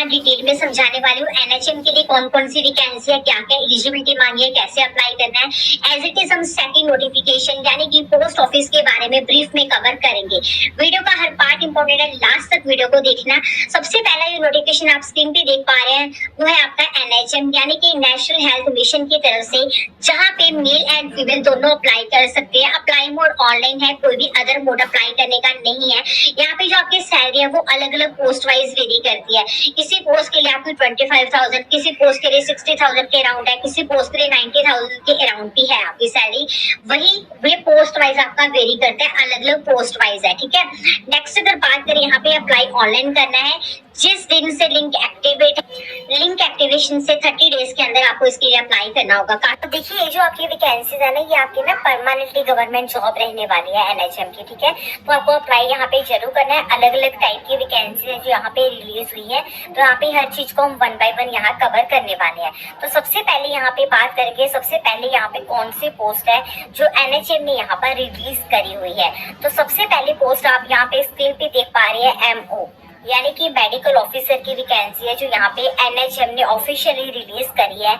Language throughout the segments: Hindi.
डिटेल में समझाने वाली हूँ एनएचएम के लिए कौन कौन सी वैकेंसी है, क्या क्या एलिजिबिलिटी मांगी है, कैसे अप्लाई करना है। एज इट इज हम सेकंड नोटिफिकेशन यानी कि पोस्ट ऑफिस के बारे में ब्रीफ में कवर करेंगे। वीडियो का हर पार्ट इंपॉर्टेंट है, लास्ट तक वीडियो को देखना। सबसे पहला ये नोटिफिकेशन आप स्क्रीन पे देख पा रहे हैं वो है आपका एनएचएम यानी कि नेशनल हेल्थ मिशन की तरफ से, जहाँ पे मेल एंड फीमेल दोनों अप्लाई कर सकते हैं। अप्लाई मोड ऑनलाइन है, कोई भी अदर मोड अप्लाई करने का नहीं है। यहाँ पे जो आपकी सैलरी है वो अलग अलग पोस्ट वाइज वेरी करती है। किसी पोस्ट के लिए आपकी 25,000, किसी पोस्ट के लिए 60,000 के अराउंड है, किसी पोस्ट के लिए 90,000 के अराउंड भी है आपकी सैलरी। वही वे पोस्ट वाइज आपका वेरी करता है, अलग अलग पोस्ट वाइज है, ठीक है। नेक्स्ट अगर बात करें, यहाँ पे अप्लाई ऑनलाइन करना है। जिस दिन से लिंक एक्टिवेशन से 30 डेज के अंदर आपको इसके लिए अप्लाई करना होगा। तो देखिए ये जो आपकी वैकेंसीज है ना, ये आपकी ना परमानेंटली गवर्नमेंट जॉब रहने वाली है एनएचएम की, ठीक है। तो आपको अप्लाई यहाँ पे जरूर करना है। अलग अलग टाइप की वैकेंसी है जो यहाँ पे रिलीज हुई है, तो यहाँ पे हर चीज को हम 1 बाय 1 यहाँ कवर करने वाले हैं। तो सबसे पहले यहाँ पे बात करेंगे, सबसे पहले यहाँ पे कौन सी पोस्ट है जो एनएचएम ने यहाँ पर रिलीज करी हुई है। तो सबसे पहली पोस्ट आप यहाँ पे स्क्रीन पे देख पा रहे हैं एमओ यानी कि मेडिकल ऑफिसर की वैकेंसी है जो यहाँ पे एनएचएम ने ऑफिशियली रिलीज करी है।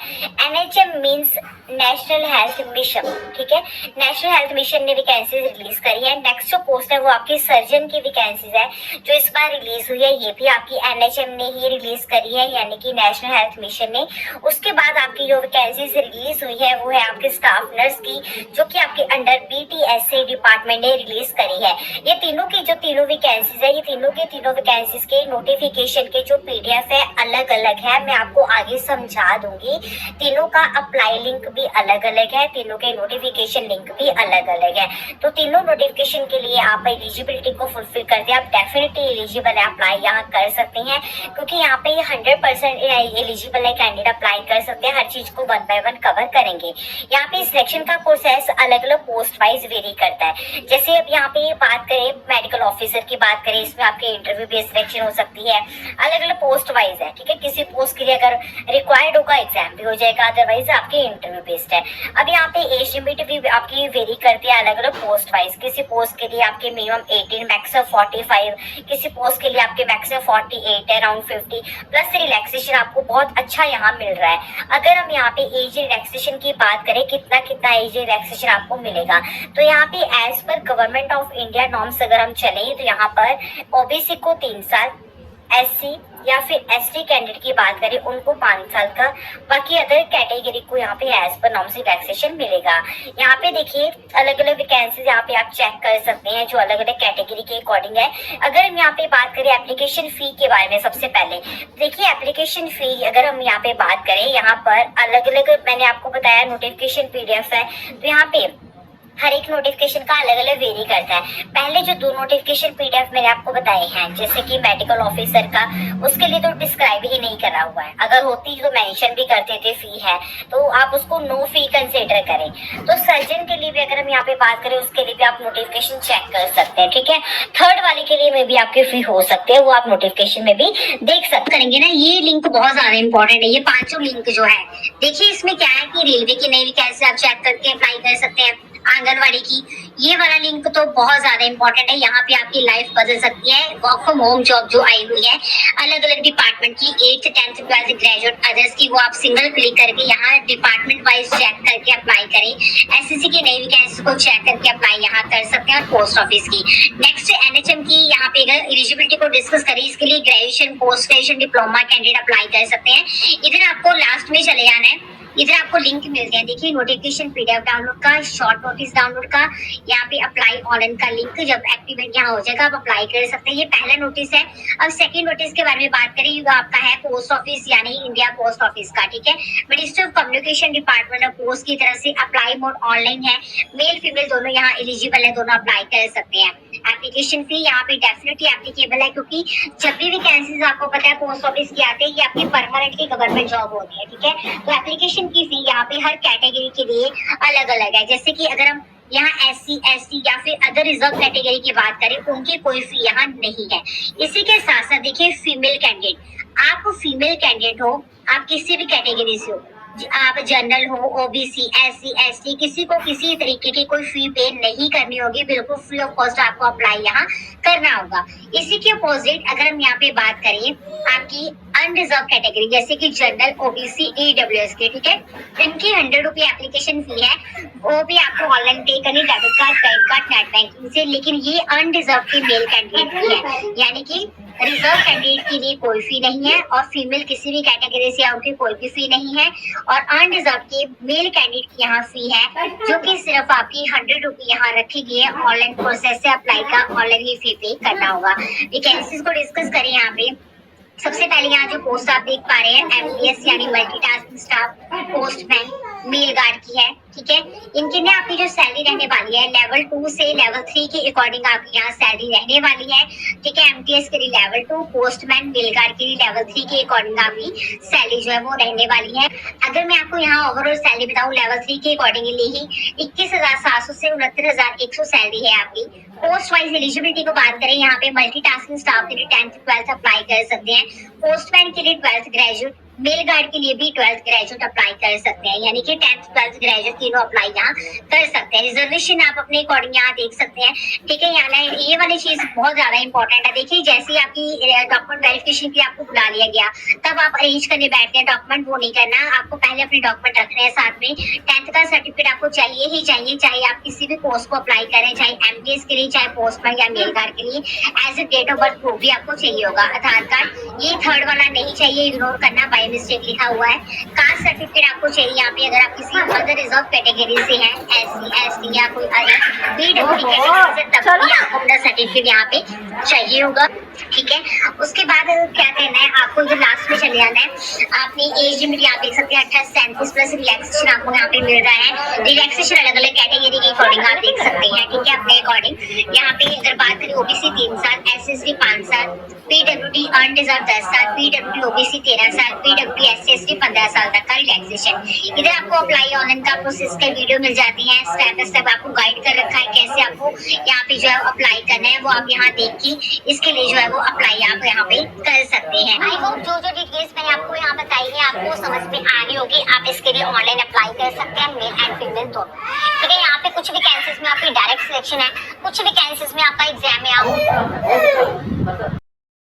NHM means national health mission, ठीक है। नेशनल हेल्थ मिशन ने वैकेंसी रिलीज करी है। नेक्स्ट जो पोस्ट है वो आपकी सर्जन की वैकेंसीज है जो इस बार रिलीज हुई है, ये भी आपकी एनएचएम ने ही रिलीज करी है यानी कि नेशनल हेल्थ मिशन ने। उसके बाद आपकी जो वैकेंसीज रिलीज हुई है वो है आपके स्टाफ नर्स की, जो कि आपके अंडर बीटीएससी डिपार्टमेंट ने रिलीज करी है। ये तीनों की जो तीनों वैकेंसीज है, ये तीनों के तीनों वैकेंसी के नोटिफिकेशन के जो पीडीएफ है अलग अलग है, मैं आपको आगे समझा दूंगी। तीनों का अप्लाई लिंक भी अलग अलग है, तीनों के नोटिफिकेशन लिंक भी अलग अलग है। तो तीनों नोटिफिकेशन के लिए आप एलिजिबिलिटी को फुलफिल करते हैं, आप डेफिनेटली एलिजिबल है, अप्लाई यहाँ कर सकते हैं क्योंकि यहाँ पे 100% एलिजिबल है कैंडिडेट, अप्लाई कर सकते हैं। हर चीज को 1 बाय 1 कवर करेंगे। यहाँ पे सिलेक्शन का प्रोसेस अलग अलग पोस्ट वाइज वेरी करता है। जैसे अब यहाँ पे बात करें मेडिकल ऑफिसर की बात करें, इसमें आपके इंटरव्यू बेस्ड सिलेक्शन हो सकती है, अलग अलग पोस्ट वाइज है, ठीक है। किसी पोस्ट के लिए अगर रिक्वायर्ड होगा एग्जाम भी हो जाएगा, अदरवाइज आपके इंटरव्यू बेस्ड है। अब यहाँ पे एज लिमिट भी आपकी वेरी करती है अलग अलग पोस्ट वाइज। किसी पोस्ट के लिए आपके मिनिमम 18, मैक्सिमम 45, किसी पोस्ट के लिए आपके मैक्सिमम 48 है, अराउंड 50 प्लस रिलैक्सेशन आपको बहुत अच्छा यहाँ मिल रहा है। अगर हम यहाँ पे एज रिलैक्सेशन की बात करें, कितना एज रिलैक्सेशन आपको मिलेगा, तो यहाँ पे as per government of India norms अगर हम चले तो यहाँ पर ओबीसी को 3 साल, एससी या फिर एसटी कैंडिडेट की बात करें उनको 5 साल का, बाकी अदर कैटेगरी को यहाँ पे एज पर नॉर्म्स रिलैक्सेशन मिलेगा। यहाँ पे देखिए अलग अलग वैकेंसीज यहाँ पे आप चेक कर सकते हैं जो अलग अलग कैटेगरी के अकॉर्डिंग है। अगर हम यहाँ पे बात करें एप्लीकेशन फी के बारे में, सबसे पहले देखिए एप्लीकेशन फी अगर हम यहाँ पे बात करें, यहाँ पर अलग अलग मैंने आपको बताया नोटिफिकेशन पीडीएफ है, तो यहाँ पे हर एक नोटिफिकेशन का अलग अलग वेरी करता है। पहले जो 2 नोटिफिकेशन पीडीएफ मैंने आपको बताए हैं जैसे कि मेडिकल ऑफिसर का, उसके लिए तो डिस्क्राइब ही नहीं करा हुआ है, अगर होती तो मेंशन भी करते थे फी है, तो आप उसको नो फी कंसीडर करें। तो सर्जन के लिए भी अगर हम यहाँ पे बात करें उसके लिए भी आप नोटिफिकेशन चेक कर सकते हैं, ठीक है। थर्ड वाले के लिए में भी आपके फी हो सकते हैं, वो आप नोटिफिकेशन में भी देख सकते करेंगे ना। ये लिंक बहुत ज्यादा इंपॉर्टेंट है, ये 5 लिंक जो है देखिए इसमें क्या है कि रेलवे की नई वैकेंसी आप चेक करके अप्लाई कर सकते हैं। आंगनवाड़ी की ये वाला लिंक तो बहुत ज्यादा इंपॉर्टेंट है, यहाँ पे आपकी लाइफ बदल सकती है। वर्क फ्रॉम होम जॉब जो आई हुई है अलग अलग डिपार्टमेंट की, 8th 10th 12th graduate others की, वो आप सिंगल क्लिक करके यहाँ डिपार्टमेंट वाइज चेक करके अप्लाई करें। एसएससी की नई वैकेंसी को चेक करके अप्लाई यहाँ कर सकते हैं। और पोस्ट ऑफिस की नेक्स्ट एनएचएम की यहाँ पे अगर एलिजिबिलिटी को डिस्कस करें, इसके लिए graduation, post graduation, diploma candidate apply कर सकते हैं। इधर आपको लास्ट में चले जाना है, इधर आपको लिंक मिलते हैं, देखिए नोटिफिकेशन पीडीएफ डाउनलोड का, शॉर्ट नोटिस डाउनलोड का, यहाँ पे अप्लाई ऑनलाइन का लिंक जब एक्टिवेट यहाँ हो जाएगा आप अप्लाई कर सकते हैं। ये पहला नोटिस है। अब सेकंड नोटिस के बारे में बात करें, ये आपका है पोस्ट ऑफिस यानी इंडिया पोस्ट ऑफिस का, ठीक है। Ministry of communication department of post की तरफ से अप्लाई मोड ऑनलाइन है, मेल फीमेल दोनों यहाँ एलिजिबल है, दोनों अप्लाई कर सकते हैं। एप्लीकेशन फी यहाँ पे डेफिनेटली एप्लीकेबल है क्योंकि जब भी वैकेंसीज आपको पता है पोस्ट ऑफिस की आते हैं, ये आपकी परमानेंटली गवर्नमेंट जॉब होती है, ठीक है। तो एप्लीकेशन की फी यहाँ पे हर कैटेगरी के लिए अलग अलग है। जैसे कि अगर हम यहाँ एससी, एसटी या फिर अदर रिजर्व कैटेगरी की बात करें, उनकी कोई फी यहाँ नहीं है। इसी के साथ साथ देखिए फीमेल कैंडिडेट, आप फीमेल कैंडिडेट हो, आप किसी भी कैटेगरी से हो, आप जनरल हो, ओबीसी, एससी, एसटी, किसी को किसी तरीके की कोई फी पे नहीं करनी होगी, बिल्कुल फ्री ऑफ कॉस्ट आपको अप्लाई यहाँ करना होगा। इसी के अपोजिट अगर हम यहाँ पे बात करें आपकी अनरिजर्व कैटेगरी जैसे कि जनरल, ओबीसी, ईडब्ल्यूएस के, ठीक है, इनकी 100 रुपये एप्लीकेशन फी है, वो भी आपको ऑनलाइन पे करनी, debit card, credit card, net banking से। लेकिन ये अनरिजर्व की मेल कैंडिडेट की है, यानी कि रिजर्व कैंडिडेट के लिए कोई फी नहीं है और फीमेल किसी भी कैटेगरी से उनकी कोई भी फी नहीं है। और अनरिजर्व की मेल कैंडिडेट की यहाँ फी है जो कि सिर्फ आपकी 100 रुपये यहाँ रखी गई है। ऑनलाइन प्रोसेस से अप्लाई का ऑनलाइन ही फी पे करना होगा। वैकेंसीज को डिस्कस करें यहाँ पे। सबसे पहले यहाँ जो पोस्ट आप देख पा रहे हैं एमटीएस यानी multitasking staff, postman, mail guard की है, ठीक है। इनकी ना आपकी जो सैलरी रहने वाली है लेवल 2 से लेवल 3 के अकॉर्डिंग आपकी यहाँ सैलरी रहने वाली है, ठीक है। एमटीएस के लिए लेवल 2, पोस्टमैन, मेल गार्ड के लिए लेवल 3 के अकॉर्डिंग आपकी सैलरी जो है वो रहने वाली है। अगर मैं आपको यहाँ ओवरऑल सैलरी बताऊँ लेवल 3 के अकॉर्डिंगली ही 21,700 से 69,100 सैलरी है आपकी। पोस्ट वाइज एलिजिबिलिटी को बात करें यहाँ पे मल्टीटास्किंग स्टाफ के लिए 10th 12th अप्लाई कर सकते हैं, पोस्टमैन के लिए 12th ग्रेजुएट, मेल गार्ड के लिए भी 12th ग्रेजुएट अप्लाई कर सकते हैं, यानी कि 10th 12th ग्रेजुएट तीनों अप्लाई यहाँ कर सकते हैं। रिजर्वेशन आप अपने अकॉर्डिंग यहाँ देख सकते हैं, ठीक है। यहाँ ये वाली चीज बहुत ज्यादा इंपॉर्टेंट है। देखिए जैसे आपकी डॉक्यूमेंट वेरिफिकेशन के लिए आपको बुला लिया गया, तब आप अरेंज करने बैठते हैं डॉक्यूमेंट, वो नहीं करना, आपको पहले अपने डॉक्यूमेंट रखने हैं साथ में। 10th का सर्टिफिकेट आपको चाहिए ही चाहिए, चाहे आप किसी भी पोस्ट को अप्लाई करें, चाहे एमटीएस के लिए, चाहे पोस्टमैन या मेल गार्ड के लिए। As a date of birth proof भी आपको चाहिए होगा, आधार कार्ड। ये थर्ड वाला नहीं चाहिए, इग्नोर करना, बाय मिस्टेक लिखा हुआ है। कास्ट सर्टिफिकेट आपको चाहिए यहाँ पे अगर आप किसी अदर रिजर्व कैटेगरी से हैं, एससी, एसटी या कोई अदर पीडब्ल्यूडी कैटेगरी से, तब भी आपको अपना सर्टिफिकेट यहाँ पे चाहिए होगा, ठीक है। उसके बाद क्या करना है आपको, जो लास्ट में चले जाना है। आपने एज लिमिट यहाँ देख सकते हैं 28 से 37 प्लस रिलैक्सेशन आपको यहाँ पे मिल रहा है। रिलैक्सेशन अलग अलग कैटेगरी के अकॉर्डिंग आप देख सकते हैं, ठीक है, अपने अकॉर्डिंग। यहाँ पे अगर बात करें ओबीसी 3 साल, एसएसटी 5 साल, पीडब्ल्यूडी अनरिजर्व 10 साल, पीडब्ल्यूडी ओबीसी 13 साल, पीडब्ल्यूडी एससी एसटी 15 साल तक का रिलैक्सेशन। इधर आपको अप्लाई ऑनलाइन का प्रोसेस का वीडियो मिल जाती है, स्टेप बाय स्टेप आपको गाइड कर रखा है कैसे आपको यहाँ पे जो है अप्लाई करना है, वो आप यहाँ देख के इसके लिए जो है वो अप्लाई आप यहाँ पे कर सकते हैं। आई होप जो डिटेल्स मैंने आपको यहाँ बताई है आपको समझ में आ रही होगी। आप इसके लिए ऑनलाइन अप्लाई कर सकते हैं, मेल एंड फीमेल दोनों, ठीक है। यहाँ पे कुछ वैकेंसीज में आपकी डायरेक्ट सिलेक्शन है, कुछ वैकेंसीज में आपका एग्जाम है।